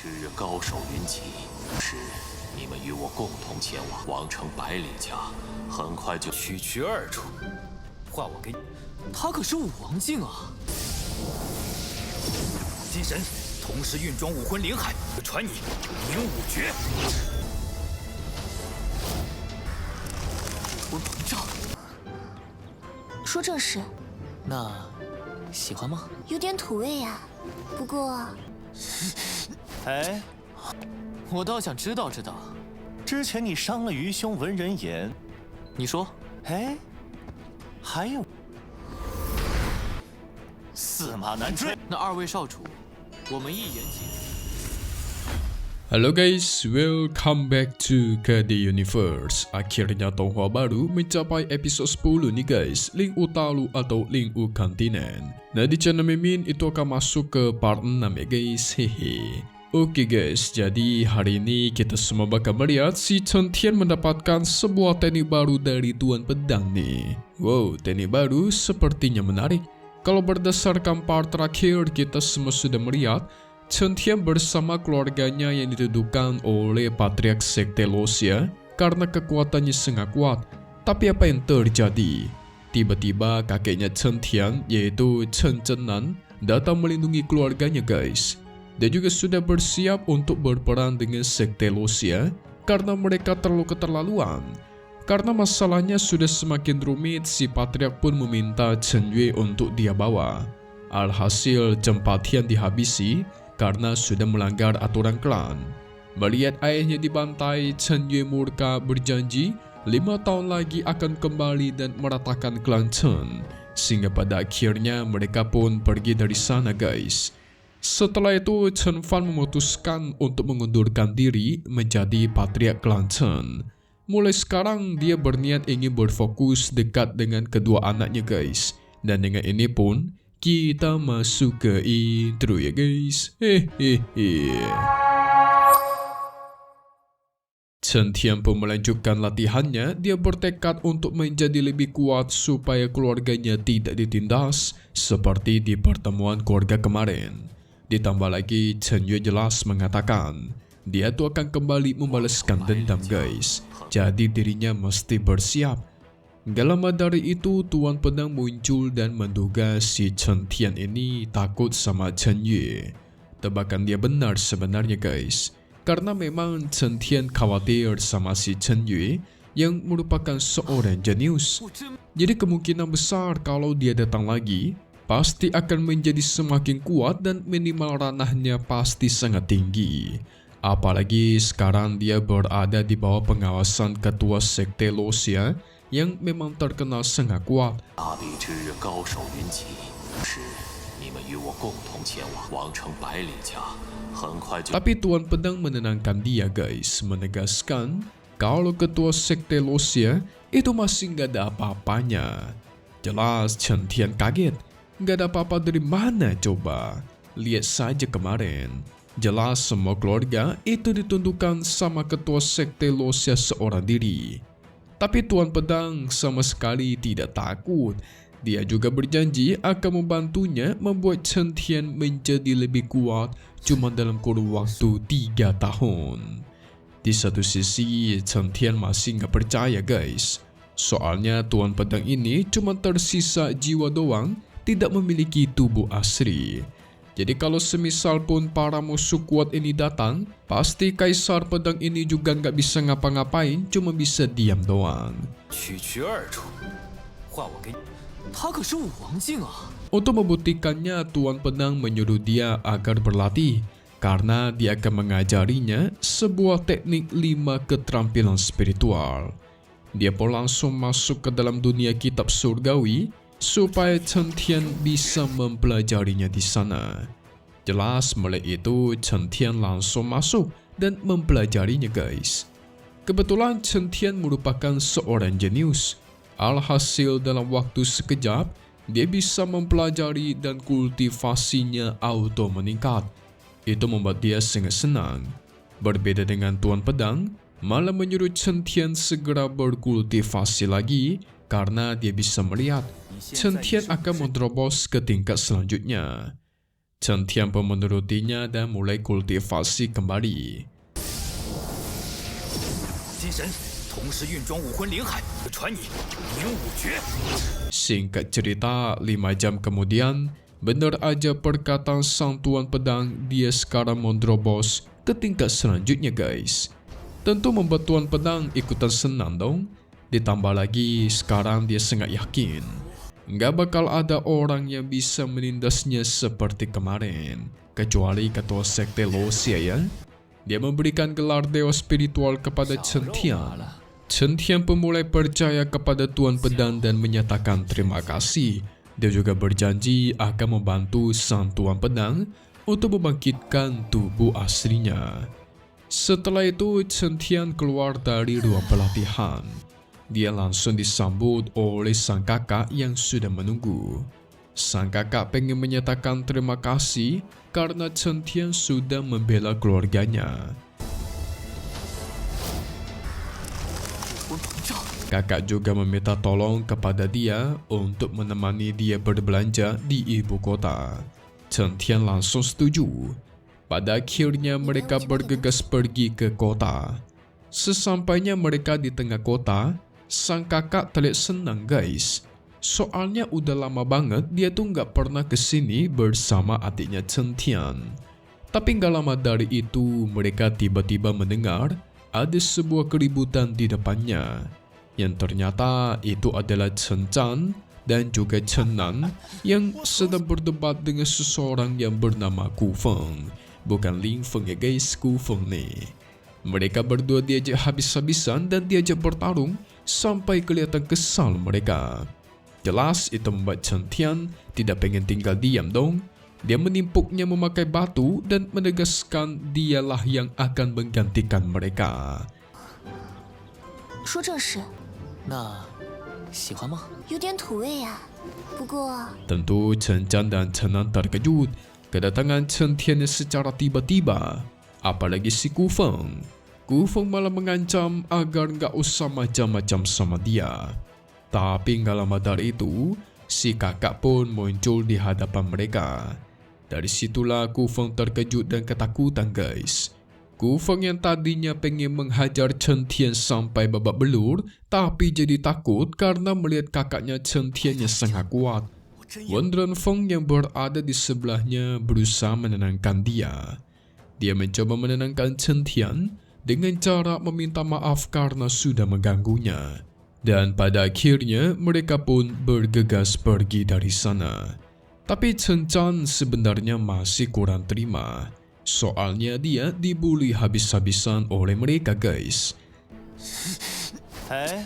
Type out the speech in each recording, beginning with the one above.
之日高手云集，是你们与我共同前往王城百里家，很快就区区2处，换我给你。他可是武王境啊！金神，同时运装武魂灵海，传你灵武诀。武魂膨胀。说正事。那喜欢吗？有点土味呀，不过……哎，我倒想知道知道。之前你伤了愚兄文人言，你说？哎，还有驷马难追。那2位少主，我们一言既。Halo guys, welcome back to KD Universe. Akhirnya Tonghua baru mencapai episode 10 nih guys, Link Utalu atau Link U Kontinen. Nah di channel Mimin itu akan masuk ke part 6 ya guys, hehe. Oke guys, jadi hari ini kita semua bakal melihat si Chen Tian mendapatkan sebuah teknik baru dari Tuan Pedang nih. Wow, teknik baru sepertinya menarik. Kalau berdasarkan part terakhir kita semua sudah melihat Chen Tian bersama keluarganya yang dituduhkan oleh Patriark Sekte Luoxia karena kekuatannya sangat kuat. Tapi apa yang terjadi? Tiba-tiba kakeknya Chen Tian yaitu Chen Zhenan datang melindungi keluarganya guys. Dia juga sudah bersiap untuk berperang dengan Sekte Luoxia karena mereka terlalu keterlaluan. Karena masalahnya sudah semakin rumit, si Patriark pun meminta Chen Yue untuk dia bawa. Alhasil Cempatian dihabisi karena sudah melanggar aturan klan. Melihat ayahnya dibantai, Chen Yue murka berjanji 5 tahun lagi akan kembali dan meratakan klan Chen. Sehingga pada akhirnya mereka pun pergi dari sana guys. Setelah itu Chen Fan memutuskan untuk mengundurkan diri menjadi Patriark klan Chen. Mulai sekarang dia berniat ingin berfokus dekat dengan kedua anaknya guys. Dan dengan ini pun kita masuk ke intro ya guys. Hehehe. Chen Tian pun melanjutkan latihannya. Dia bertekad untuk menjadi lebih kuat supaya keluarganya tidak ditindas seperti di pertemuan keluarga kemarin. Ditambah lagi Chen Yue jelas mengatakan dia tuh akan kembali membalaskan dendam guys. Jadi dirinya mesti bersiap. Gak lama dari itu Tuan Pedang muncul dan menduga si Chen Tian ini takut sama Chen Yue. Tebakan dia benar sebenarnya guys. Karena memang Chen Tian khawatir sama si Chen Yue yang merupakan seorang jenius. Jadi kemungkinan besar kalau dia datang lagi pasti akan menjadi semakin kuat dan minimal ranahnya pasti sangat tinggi. Apalagi sekarang dia berada di bawah pengawasan ketua Sekte Luoxia yang memang terkenal sangat kuat. Tapi Tuan Pedang menenangkan dia guys, menegaskan kalau ketua Sekte Luoxia itu masih gak ada apa-apanya. Jelas Chen Tian kaget, gak ada apa-apa dari mana coba? Lihat saja kemarin. Jelas semua keluarga itu ditundukkan sama ketua Sekte Luoxia seorang diri. Tapi Tuan Pedang sama sekali tidak takut. Dia juga berjanji akan membantunya membuat Chen Tian menjadi lebih kuat cuma dalam kurun waktu 3 tahun. Di satu sisi Chen Tian masih nggak percaya guys. Soalnya Tuan Pedang ini cuma tersisa jiwa doang, tidak memiliki tubuh asli. Jadi kalau semisal pun para musuh kuat ini datang, pasti Kaisar Pedang ini juga nggak bisa ngapa-ngapain, cuma bisa diam doang. Untuk membuktikannya, Tuan Pedang menyuruh dia agar berlatih, karena dia akan mengajarinya sebuah teknik 5 keterampilan spiritual. Dia pun langsung masuk ke dalam dunia kitab surgawi, supaya Chen Tian bisa mempelajarinya di sana. Jelas mulai itu Chen Tian langsung masuk dan mempelajarinya guys. Kebetulan Chen Tian merupakan seorang jenius. Alhasil dalam waktu sekejap, dia bisa mempelajari dan kultivasinya auto meningkat. Itu membuat dia sangat senang. Berbeda dengan Tuan Pedang, malah menyuruh Chen Tian segera berkultivasi lagi karena dia bisa melihat Chen Tian akan menerobos ke tingkat selanjutnya. Chen Tian pun menurutinya dan mulai kultivasi kembali. 金神同时运装武魂灵海，传你明武诀。 Singkat cerita, 5 jam kemudian, benar aja perkataan sang Tuan Pedang, dia sekarang menerobos ke tingkat selanjutnya guys. Tentu membuat Tuan Pedang ikutan senang dong. Ditambah lagi, sekarang dia sangat yakin nggak bakal ada orang yang bisa menindasnya seperti kemarin, kecuali ketua sekte Losia ya. Dia memberikan gelar dewa spiritual kepada Chen Tian. Chen Tian pun mulai percaya kepada Tuan Pedang dan menyatakan terima kasih. Dia juga berjanji akan membantu sang Tuan Pedang untuk membangkitkan tubuh aslinya. Setelah itu, Chen Tian keluar dari ruang pelatihan. Dia langsung disambut oleh sang kakak yang sudah menunggu. Sang kakak pengen menyatakan terima kasih karena Chen Tian sudah membela keluarganya. Kakak juga meminta tolong kepada dia untuk menemani dia berbelanja di ibu kota. Chen Tian langsung setuju. Pada akhirnya mereka bergegas pergi ke kota. Sesampainya mereka di tengah kota, sang kakak terlihat senang guys. Soalnya udah lama banget dia tuh nggak pernah kesini bersama adiknya Chen Tian. Tapi nggak lama dari itu mereka tiba-tiba mendengar ada sebuah keributan di depannya. Yang ternyata itu adalah Chen Zhan dan juga Chen Nan yang sedang berdebat dengan seseorang yang bernama Ku Feng. Bukan Ling Feng ya guys, Ku Feng nih. Mereka berdua diajak habis-habisan dan diajak bertarung sampai kelihatan kesal mereka. Jelas itu membuat Chen Tian tidak pengen tinggal diam dong. Dia menimpuknya memakai batu dan menegaskan dialah yang akan menggantikan mereka. 说正事，那喜欢吗？有点土味呀。不过， Tentu Chen Zhan dan Chen Nan terkejut kedatangan Chen Tian secara tiba-tiba. Apalagi si Ku Feng. Ku Feng malah mengancam agar nggak usah macam-macam sama dia. Tapi nggak lama dari itu, si kakak pun muncul di hadapan mereka. Dari situlah Ku Feng terkejut dan ketakutan guys. Ku Feng yang tadinya pengen menghajar Chen Tian sampai babak belur, tapi jadi takut karena melihat kakaknya Chen Tian yang sangat kuat. Wen Renfeng yang berada di sebelahnya berusaha menenangkan dia. Dia mencoba menenangkan Chen Tian dengan cara meminta maaf karena sudah mengganggunya. Dan pada akhirnya mereka pun bergegas pergi dari sana. Tapi Chen Zhan sebenarnya masih kurang terima. Soalnya dia dibully habis-habisan oleh mereka guys. 哎，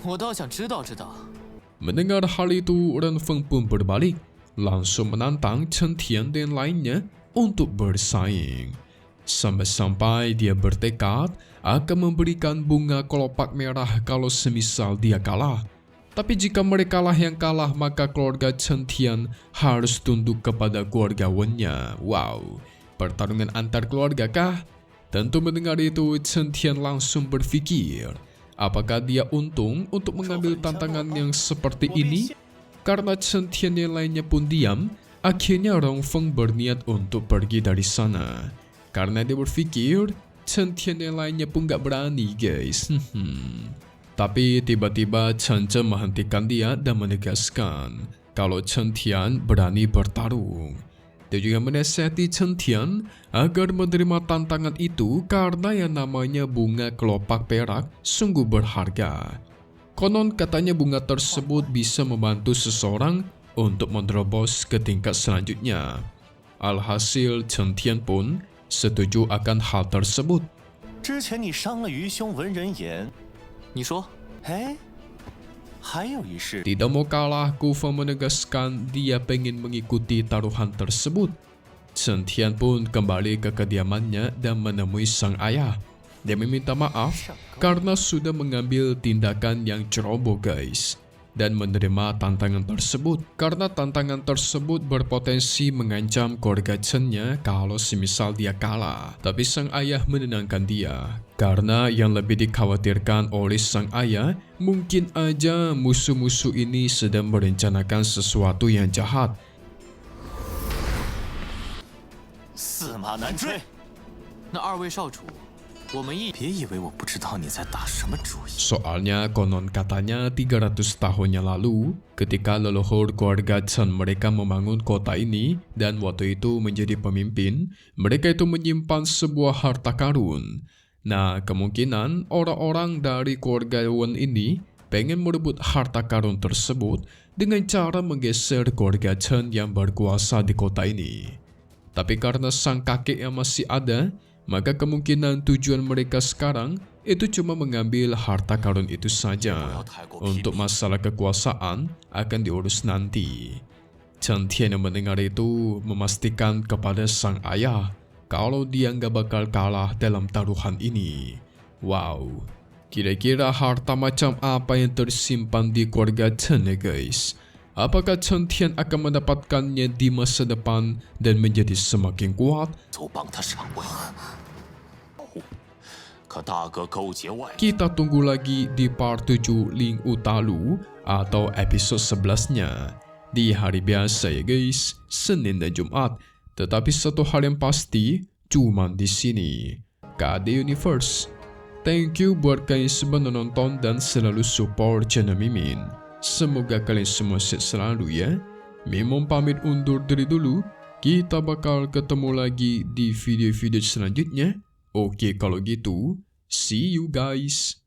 我倒想知道知道。 Mendengar hal itu, Renfeng pun berbalik, langsung menantang Chen Tian dan lainnya untuk bersaing. Sampai-sampai dia bertekad akan memberikan bunga kelopak merah kalau semisal dia kalah. Tapi jika mereka lah yang kalah, maka keluarga Chen Tian harus tunduk kepada keluarga Wennya. Wow, pertarungan antar keluarga kah? Tentu mendengar itu, Chen Tian langsung berpikir, apakah dia untung untuk mengambil tantangan yang seperti ini? Karena Chen Tian yang lainnya pun diam, akhirnya Renfeng berniat untuk pergi dari sana. Karena dia berpikir, Chen Tian yang lainnya pun gak berani guys. Tapi tiba-tiba Chen Zhen menghentikan dia dan menegaskan kalau Chen Tian berani bertarung. Dia juga menasihati Chen Tian agar menerima tantangan itu karena yang namanya bunga kelopak perak sungguh berharga. Konon katanya bunga tersebut bisa membantu seseorang untuk menerobos ke tingkat selanjutnya. Alhasil Chen Tian pun setuju akan hal tersebut. 之前你伤了愚兄文人言， 你说， 哎，还有一事， Tidak mau kalah, Ku Feng menegaskan dia pengen mengikuti taruhan tersebut. Chen Tian pun kembali ke kediamannya dan menemui sang ayah. Dia meminta maaf karena sudah mengambil tindakan yang ceroboh guys. Dan menerima tantangan tersebut karena tantangan tersebut berpotensi mengancam keluarga Chen-nya kalau semisal dia kalah. Tapi sang ayah menenangkan dia karena yang lebih dikhawatirkan oleh sang ayah mungkin aja musuh-musuh ini sedang merencanakan sesuatu yang jahat. 驷马难追。那二位少主，我们别以为我不知道你在打什么主意。 Soalnya konon katanya 300 tahun yang lalu, ketika leluhur keluarga Chen mereka membangun kota ini dan waktu itu menjadi pemimpin, mereka itu menyimpan sebuah harta karun. Nah, kemungkinan orang-orang dari keluarga Wen ini pengen merebut harta karun tersebut dengan cara menggeser keluarga Chen yang berkuasa di kota ini. Tapi karena sang kakek yang masih ada, maka kemungkinan tujuan mereka sekarang itu cuma mengambil harta karun itu saja. Untuk masalah kekuasaan akan diurus nanti. Chen Tian yang mendengar itu memastikan kepada sang ayah kalau dia nggak bakal kalah dalam taruhan ini. Wow, kira-kira harta macam apa yang tersimpan di keluarga Chen ya guys? Apakah Chen Tian akan mendapatkannya di masa depan dan menjadi semakin kuat? Kita tunggu lagi di part 7 Ling Utalu atau episode 11-nya. Di hari biasa ya guys, Senin dan Jumat. Tetapi satu hal yang pasti, cuman di sini, KD Universe. Thank you buat kalian semua nonton dan selalu support channel Mimin. Semoga kalian semua sehat selalu ya. Mimin pamit undur diri dulu. Kita bakal ketemu lagi di video-video selanjutnya. Oke kalau gitu, see you guys.